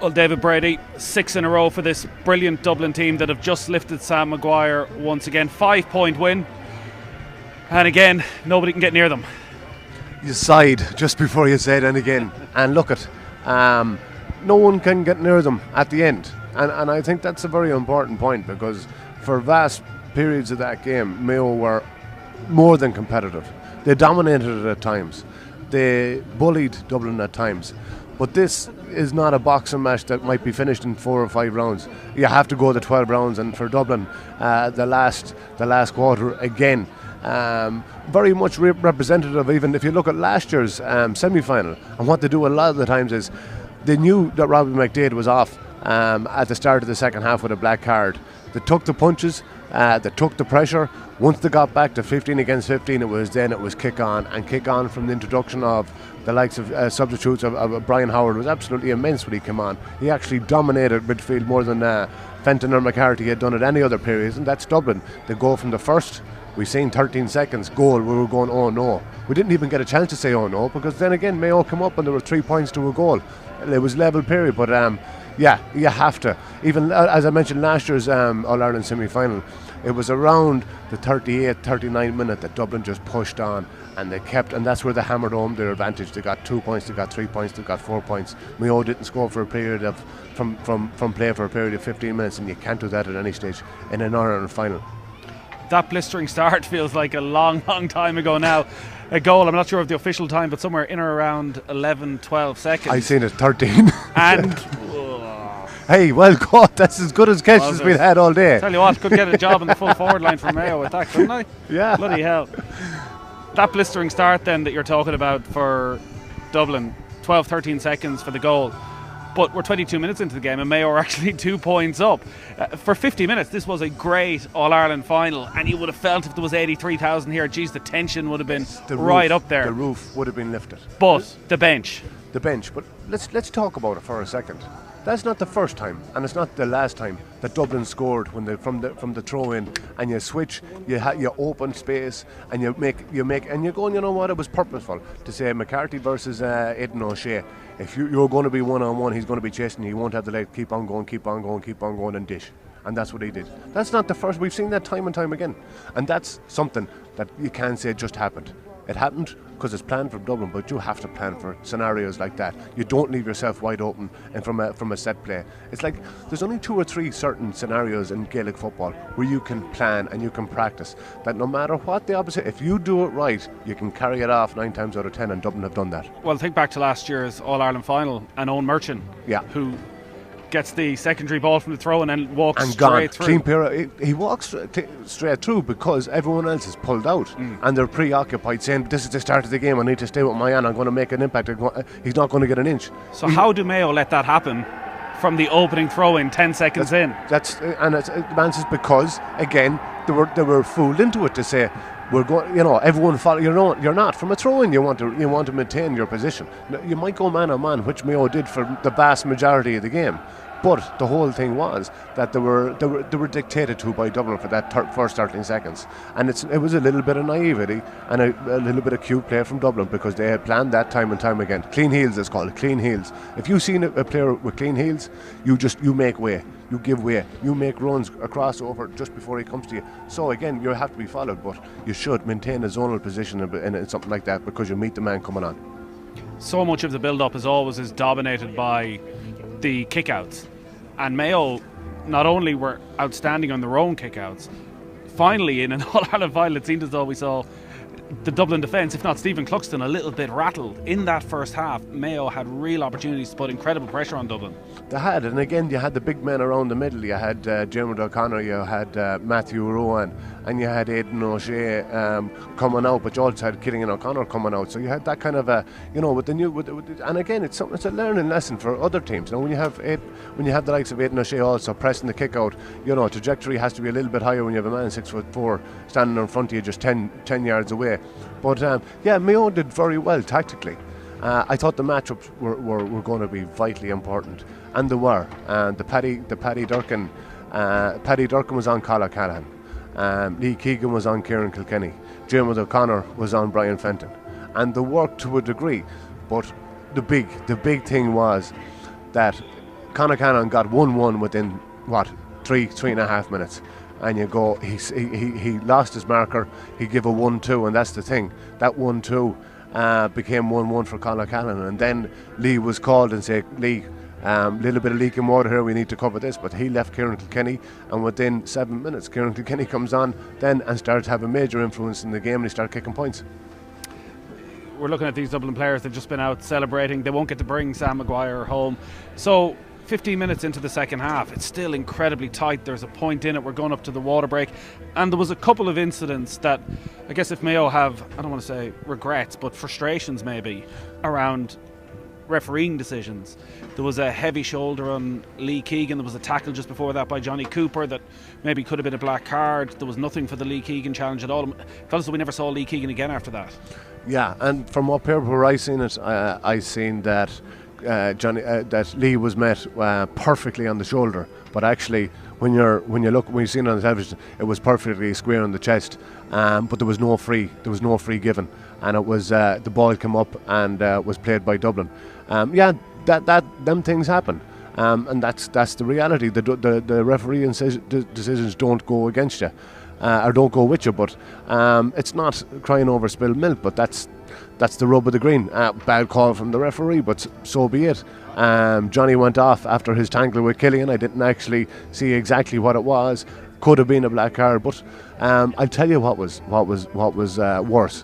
Well, David Brady, 6 in a row for this brilliant Dublin team that have just lifted Sam Maguire once again. 5-point win. And again, nobody can get near them. You sighed just before you said and again. And look at, no one can get near them at the end. And I think that's a very important point, because for vast periods of that game, Mayo were more than competitive. They dominated it at times. They bullied Dublin at times. But this is not a boxing match that might be finished in 4 or 5 rounds. You have to go the 12 rounds, and for Dublin, the last quarter again, very much representative. Even if you look at last year's semi-final, and what they do a lot of the times is they knew that Robbie McDade was off at the start of the second half with a black card. They took the punches, they took the pressure. Once they got back to 15 against 15, it was kick on from the introduction of the likes of substitutes of Brian Howard. Was absolutely immense when he came on. He actually dominated midfield more than Fenton or McCarthy had done at any other period, and that's Dublin. They go from the first, we've seen 13 seconds goal, we were going, oh no. We didn't even get a chance to say oh no, because then again Mayo came up and there were 3 points to a goal. It was level period, but yeah, you have to. Even as I mentioned last year's All-Ireland semi-final, it was around the 38th, 39th minute that Dublin just pushed on, and they kept, and that's where they hammered home their advantage. They got 2 points, they got 3 points, they got 4 points. Mayo didn't score for a period of from play for a period of 15 minutes, and you can't do that at any stage in an All-Ireland final. That blistering start feels like a long time ago now. A goal, I'm not sure of the official time, but somewhere in or around 11, 12 seconds. I've seen it 13. And hey, well caught. That's as good as catch as we've had all day. Tell you what, could get a job in the full forward line for Mayo with that, couldn't I? Yeah. Bloody hell. That blistering start then that you're talking about for Dublin, 12, 13 seconds for the goal. But we're 22 minutes into the game and Mayo are actually 2 points up. For 50 minutes, this was a great All-Ireland final, and you would have felt if there was 83,000 here, geez, the tension would have been right up there. The roof would have been lifted. But the bench. But let's talk about it for a second. That's not the first time, and it's not the last time that Dublin scored when from the throw-in, and you switch, you open space, and you make, and you're going, you know what? It was purposeful to say McCarthy versus Aidan O'Shea. If you're going to be one-on-one, he's going to be chasing you. He won't have the leg. Keep on going, and dish. And that's what he did. That's not the first. We've seen that time and time again, and that's something that you can't say just happened. It happened because it's planned from Dublin, but you have to plan for scenarios like that. You don't leave yourself wide open and from a set play. It's like there's only 2 or 3 certain scenarios in Gaelic football where you can plan and you can practice that no matter what the opposite, if you do it right, you can carry it off 9 times out of 10, and Dublin have done that. Well, think back to last year's All-Ireland final and Owen Merchant, who gets the secondary ball from the throw and then walks and straight through. Clean pair. He walks straight through because everyone else is pulled out and they're preoccupied saying, this is the start of the game, I need to stay with my man, I'm going to make an impact, he's not going to get an inch. So how do Mayo let that happen from the opening throw in 10 seconds in? That's because again they were fooled into it to say we're going, everyone follow. You're not from a throw-in. You want to maintain your position. You might go man on man, which Mayo did for the vast majority of the game. But the whole thing was that they were dictated to by Dublin for that first 13 seconds, and it was a little bit of naivety and a little bit of cute play from Dublin, because they had planned that time and time again. Clean heels, it's called, clean heels. If you've seen a player with clean heels, you make way, you give way, you make runs across over just before he comes to you. So again, you have to be followed, but you should maintain a zonal position in something like that, because you meet the man coming on. So much of the build-up is dominated by the kickouts. And Mayo not only were outstanding on their own kickouts, finally in an All-Ireland final it seemed as though we saw the Dublin defence, if not Stephen Cluxton, a little bit rattled in that first half. Mayo had real opportunities to put incredible pressure on Dublin. They had, and again you had the big men around the middle. You had Dermot O'Connor, you had Matthew Rowan, and you had Aidan O'Shea coming out, but you also had Killian O'Connor coming out. So you had that kind of and again it's a learning lesson for other teams. When you have the likes of Aidan O'Shea also pressing the kick out, trajectory has to be a little bit higher when you have a man 6'4" standing in front of you just 10 yards away. But Mayo did very well tactically. I thought the matchups were going to be vitally important, and they were. The Paddy Durkin was on Colin Callahan, Lee Keegan was on Kieran Kilkenny, Dermot O'Connor was on Brian Fenton, and they worked to a degree. But the big thing was that Conor Cannon got 1-1 within, what, 3.5 minutes. And you go, he lost his marker, he gave a 1-2, and that's the thing. That 1-2 became 1-1 for Conor Cannon. And then Lee was called and said, Lee, little bit of leaking water here, we need to cover this. But he left Kieran Kilkenny, and within 7 minutes, Kieran Kilkenny comes on then and started to have a major influence in the game, and he started kicking points. We're looking at these Dublin players, they've just been out celebrating. They won't get to bring Sam Maguire home. So 15 minutes into the second half, it's still incredibly tight. There's a point in it, we're going up to the water break, and there was a couple of incidents that I guess if Mayo have, I don't want to say regrets, but frustrations maybe around refereeing decisions. There was a heavy shoulder on Lee Keegan. There was a tackle just before that by Johnny Cooper that maybe could have been a black card. There was nothing for the Lee Keegan challenge at all. It felt as though we never saw Lee Keegan again after that. Yeah, and from what paper where I seen it, I seen that that Lee was met perfectly on the shoulder, but actually when you seen it on the television, it was perfectly square on the chest, but there was no free given, and it was the ball came up and was played by Dublin. Them things happen, and that's the reality. The referee decisions don't go against you. Or don't go with you, but it's not crying over spilled milk, but that's the rub of the green. Bad call from the referee, but so be it. Johnny went off after his tangle with Killian. I didn't actually see exactly what it was. Could have been a black card, but I'll tell you what was worse.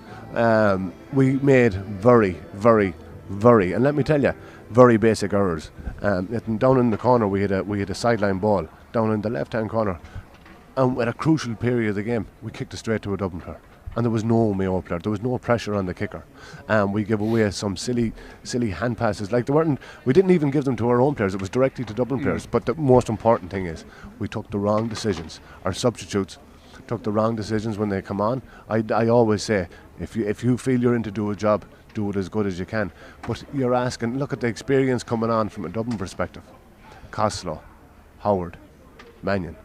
We made very, very, very, and let me tell you, very basic errors. Down in the corner, we had a sideline ball down in the left-hand corner. And at a crucial period of the game, we kicked it straight to a Dublin player. And there was no Mayo player. There was no pressure on the kicker. We gave away some silly hand passes. We didn't even give them to our own players. It was directly to Dublin players. But the most important thing is we took the wrong decisions. Our substitutes took the wrong decisions when they come on. I always say, if you feel you're in to do a job, do it as good as you can. But you're asking, look at the experience coming on from a Dublin perspective. Costello, Howard, Mannion.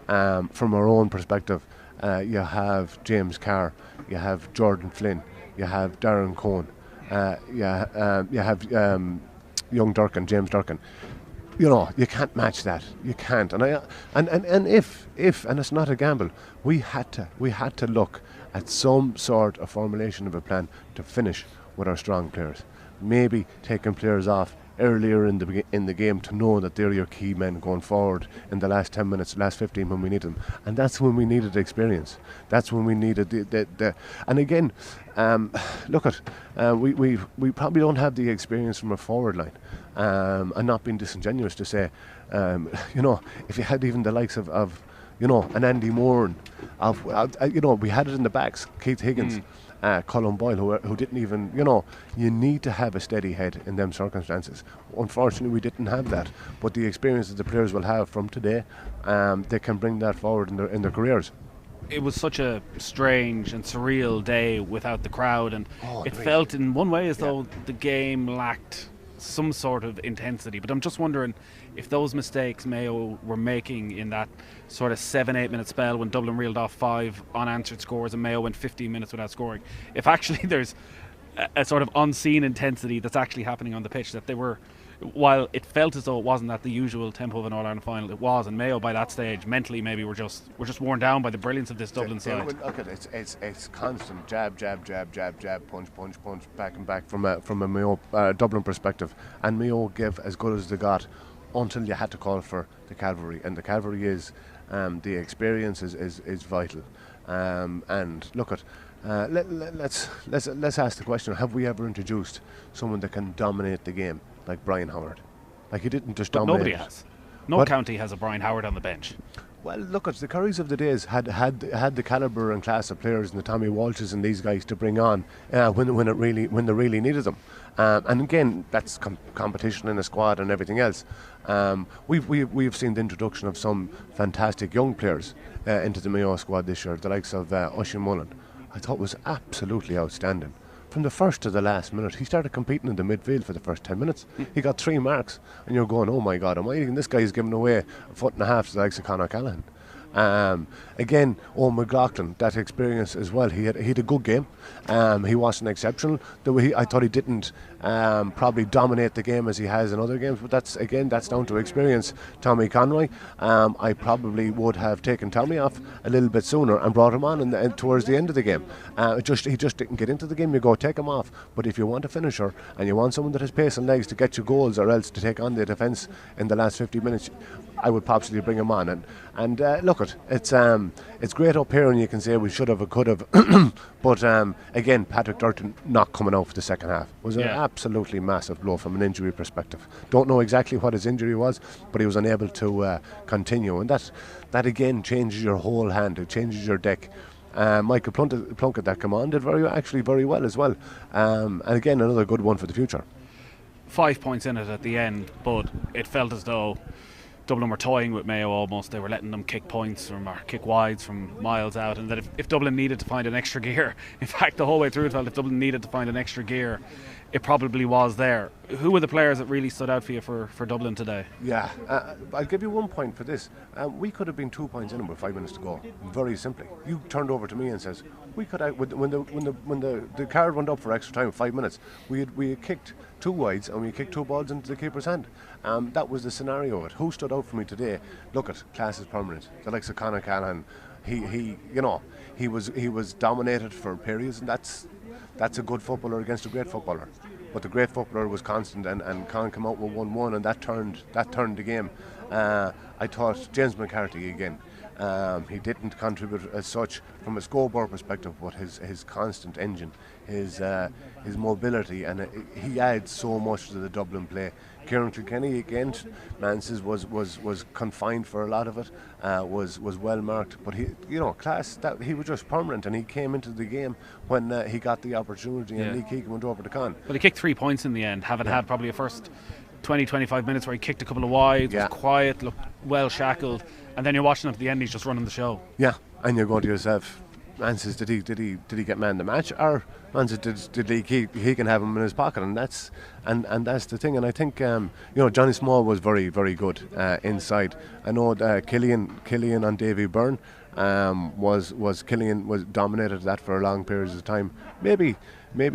From our own perspective, you have James Carr, you have Jordan Flynn, you have Darren Cohn, you have young Durkin, James Durkin. You know, you can't match that. You can't. And if it's not a gamble, we had to look at some sort of formulation of a plan to finish with our strong players. Maybe taking players off earlier in the game to know that they're your key men going forward in the last 10 minutes, last 15 when we need them. And that's when we needed experience. That's when we needed the and again, we probably don't have the experience from a forward line. I'm not being disingenuous to say, if you had even the likes of an Andy Moore, we had it in the backs, Keith Higgins, Colin Boyle, who didn't even, you need to have a steady head in them circumstances. Unfortunately, we didn't have that. But the experience that the players will have from today, they can bring that forward in their careers. It was such a strange and surreal day without the crowd, and it felt in one way as though the game lacked some sort of intensity. But I'm just wondering if those mistakes Mayo were making in that sort of 7-8 minute spell when Dublin reeled off 5 unanswered scores and Mayo went 15 minutes without scoring, if actually there's a sort of unseen intensity that's actually happening on the pitch, that they were, while it felt as though it wasn't at the usual tempo of an All-Ireland final, it was, and Mayo by that stage mentally maybe we're just worn down by the brilliance of this Dublin side. Look at it, it's constant jab, punch, back and back from a Mayo Dublin perspective, and Mayo give as good as they got until you had to call for the cavalry, and the cavalry is the experience is vital. And look at. Let's ask the question: have we ever introduced someone that can dominate the game like Brian Howard? Like, he didn't just dominate. Nobody has. No county has a Brian Howard on the bench. Well, look at the Currys of the days had the calibre and class of players, and the Tommy Walshes and these guys to bring on when they really needed them. And again, that's competition in a squad and everything else. We've seen the introduction of some fantastic young players into the Mayo squad this year, the likes of Oisin Mullen. I thought was absolutely outstanding. From the first to the last minute, he started competing in the midfield for the first 10 minutes. He got 3 marks, and you're going, oh my God almighty, and this guy is giving away 1.5 foot to the likes of Conor Callaghan. Again, Owen McLaughlin, that experience as well. He had a good game. He wasn't exceptional. I thought he didn't probably dominate the game as he has in other games, but that's down to experience. Tommy Conroy, I probably would have taken Tommy off a little bit sooner and brought him on towards the end of the game. He just didn't get into the game. You go take him off, but if you want a finisher and you want someone that has pace and legs to get you goals, or else to take on the defence in the last 50 minutes, I would possibly bring him on. And look, it's great up here, and you can say we should have or could have, but again, Patrick Durton not coming out for the second half was an absolutely massive blow from an injury perspective. Don't know exactly what his injury was, but he was unable to continue, and that again changes your whole hand. It changes your deck. Michael Plunkett that come on did very well as well, and again another good one for the future. 5 points in it at the end, but it felt as though Dublin were toying with Mayo almost. They were letting them kick points or kick wides from miles out, and that if Dublin needed to find an extra gear, in fact the whole way through it felt if Dublin needed to find an extra gear, it probably was there. Who were the players that really stood out for you for Dublin today? Yeah, I'll give you 1 point for this. We could have been 2 points in with 5 minutes to go. Very simply, you turned over to me and says we could have, when the card went up for extra time, 5 minutes. We had kicked 2 wides and we kicked 2 balls into the keeper's hand. That was the scenario of it. Who stood out for me today? Look at class is permanent. The likes of Conor Callahan. He was dominated for periods, and that's a good footballer against a great footballer. But the great footballer was constant, and Con came out with 1-1, and that turned the game. I thought James McCarthy again. He didn't contribute as such from a scoreboard perspective, but his constant engine, his mobility, and he adds so much to the Dublin play. Kieran Kilkenny again, Manses was confined for a lot of it, was well marked, but class, that he was just permanent, and he came into the game when he got the opportunity, and Lee Keegan went over to Con. But he kicked 3 points in the end, having had probably a first 20-25 minutes where he kicked a couple of wides, was quiet, looked well shackled, and then you're watching him at the end, he's just running the show. Yeah, and you're going to yourself, Manses, did he get man the match, or Manses did he can have him in his pocket, and that's the thing. And I think Johnny Small was very, very good inside. I know Killian on Davy Byrne Killian was dominated that for long periods of time. Maybe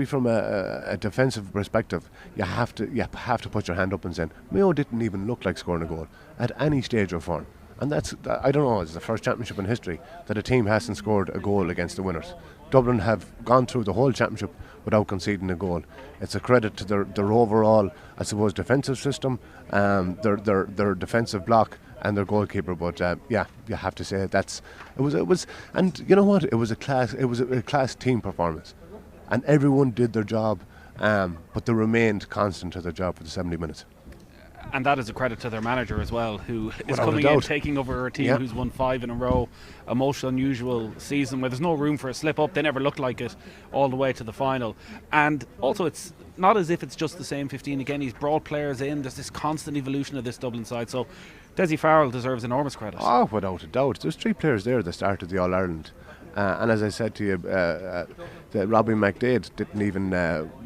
from a defensive perspective, you have to put your hand up and say Mayo didn't even look like scoring a goal at any stage of form. And I don't know, it's the first championship in history that a team hasn't scored a goal against the winners. Dublin have gone through the whole championship without conceding a goal. It's a credit to their overall, I suppose, defensive system, their defensive block and their goalkeeper. But you have to say it was, and you know what? It was a class team performance, and everyone did their job, but they remained constant to their job for the 70 minutes. And that is a credit to their manager as well, who is coming in, taking over a team who's won 5 in a row, a most unusual season where there's no room for a slip up. They never looked like it all the way to the final. And also it's not as if it's just the same 15 again. He's brought players in. There's this constant evolution of this Dublin side. So Desi Farrell deserves enormous credit. Oh, without a doubt. There's 3 players there that started the All-Ireland. And as I said to you, Robbie McDade didn't even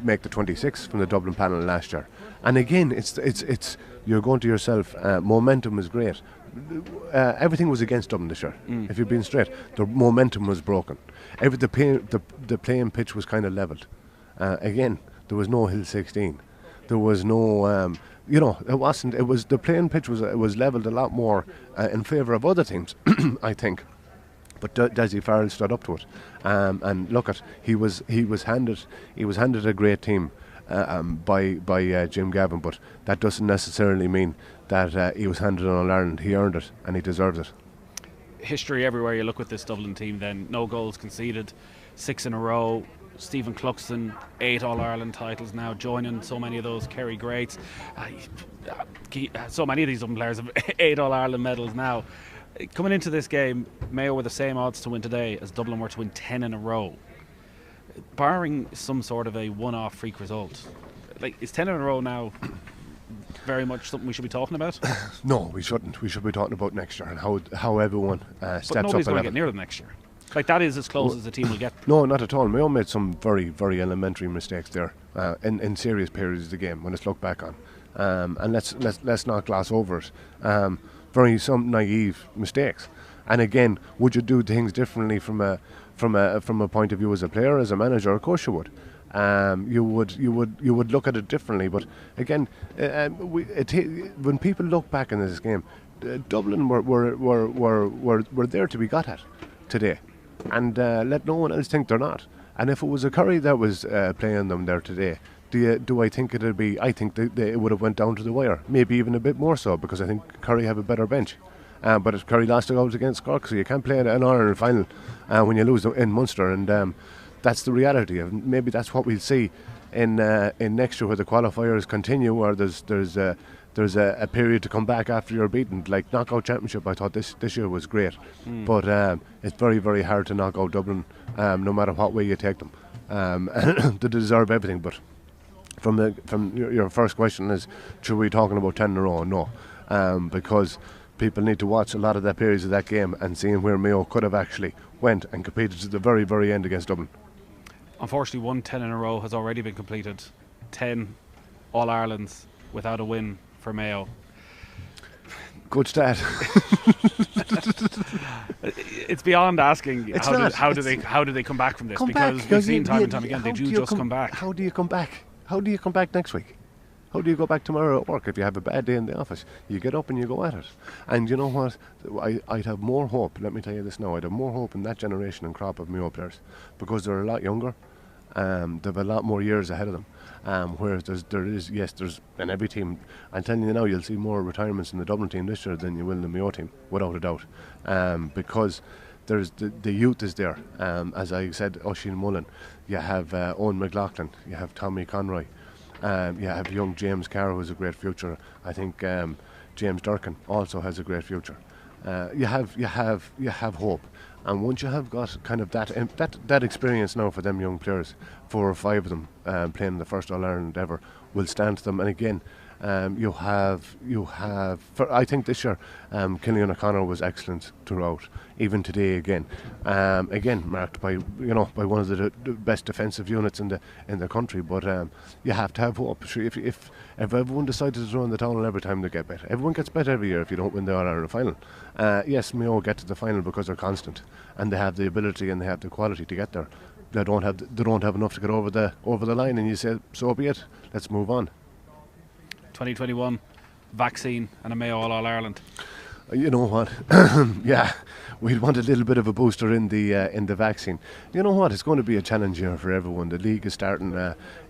make the 26 from the Dublin panel last year. And again, it's you're going to yourself, momentum is great. Everything was against Dublin this year. If you've been straight, the momentum was broken. The playing pitch was kind of levelled. Again, there was no Hill 16. There was no, it wasn't. It was the playing pitch was levelled a lot more in favour of other teams, I think. But Desi Farrell stood up to it, and look at he was handed a great team by Jim Gavin, but that doesn't necessarily mean that he was handed on All-Ireland. He earned it and he deserves it. History everywhere you look with this Dublin team. Then no goals conceded, 6 in a row. Stephen Cluxton, 8 All-Ireland titles now, joining so many of those Kerry greats. So many of these Dublin players have 8 All-Ireland medals now. Coming into this game, Mayo were the same odds to win today as Dublin were to win 10 in a row. Barring some sort of a one-off freak result, is 10 in a row now very much something we should be talking about? No, we shouldn't. We should be talking about next year and how everyone steps up. But nobody's going to get near them next year. That is as close as the team will get. No, not at all. Mayo made some very, very elementary mistakes there in serious periods of the game when it's looked back on, and let's not gloss over it. Some naive mistakes. And again, would you do things differently from a point of view as a player, as a manager? Of course you would. You would look at it differently. But again, when people look back in this game, Dublin were there to be got at today, and let no one else think they're not. And if it was a Curry that was playing them there today, do I think it'd be? I think it would have went down to the wire, maybe even a bit more so, because I think Curry have a better bench. But if Curry lost the goals against Cork, so you can't play an Ireland final when you lose in Munster, and that's the reality. Maybe that's what we'll see in next year, where the qualifiers continue, or there's a period to come back after you're beaten. Like knockout championship, I thought this year was great, but it's very, very hard to knock out Dublin, no matter what way you take them. They deserve everything. But from your first question is, should we be talking about 10 in a row? No, because people need to watch a lot of the periods of that game and seeing where Mayo could have actually went and competed to the very, very end against Dublin. Unfortunately, 1 10 in a row has already been completed. 10 All-Irelands without a win for Mayo. Good start. It's beyond asking how do they come back from this, because we've seen time and time again they do just come back. How do you come back? How do you come back next week? How do you go back tomorrow at work if you have a bad day in the office? You get up and you go at it. And you know what? I'd have more hope, let me tell you this now, I'd have more hope in that generation and crop of Mayo players, because they're a lot younger. They have a lot more years ahead of them. Whereas there's in every team, I'm telling you now, you'll see more retirements in the Dublin team this year than you will in the Mayo team, without a doubt. Because there's the youth is there. As I said, Oisin Mullen, you have Owen McLaughlin, you have Tommy Conroy, you have young James Carr, who has a great future. I think James Durkin also has a great future. You have hope. And once you have got kind of that experience now for them young players, 4 or 5 of them playing the first All-Ireland ever, will stand to them. And again, you have. I think this year, Killian O'Connor was excellent throughout. Even today, again marked by one of the best defensive units in the country. But you have to have hope. If everyone decided to throw in the towel every time, they get better. Everyone gets better every year if you don't win the All-Ireland final. Yes, Mayo get to the final because they're constant and they have the ability and they have the quality to get there. They don't have enough to get over the line, and you say, so be it. Let's move on. 2021 vaccine and a Mayo All-Ireland. You know what? Yeah, we'd want a little bit of a booster in the vaccine. You know what? It's going to be a challenge here for everyone. The league is starting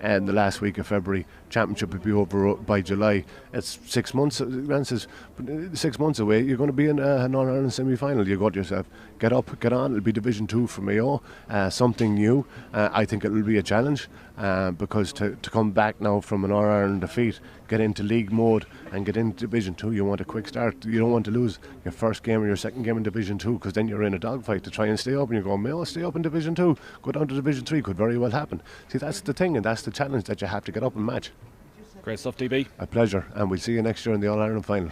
in the last week of February. Championship will be over by July. It's 6 months. Grant says 6 months away. You're going to be in an All-Ireland semi-final. You got yourself. Get up, get on. It'll be Division 2 for Mayo. Something new. I think it'll be a challenge because to come back now from an All-Ireland defeat, get into league mode and get into Division 2, you want a quick start. You don't want to lose your first game or your second game in Division 2, because then you're in a dogfight to try and stay up, and you go, Mayo, stay up in Division 2, go down to Division 3, could very well happen. See, that's the thing, and that's the challenge that you have to get up and match. Great stuff, DB. A pleasure, and we'll see you next year in the All-Ireland final.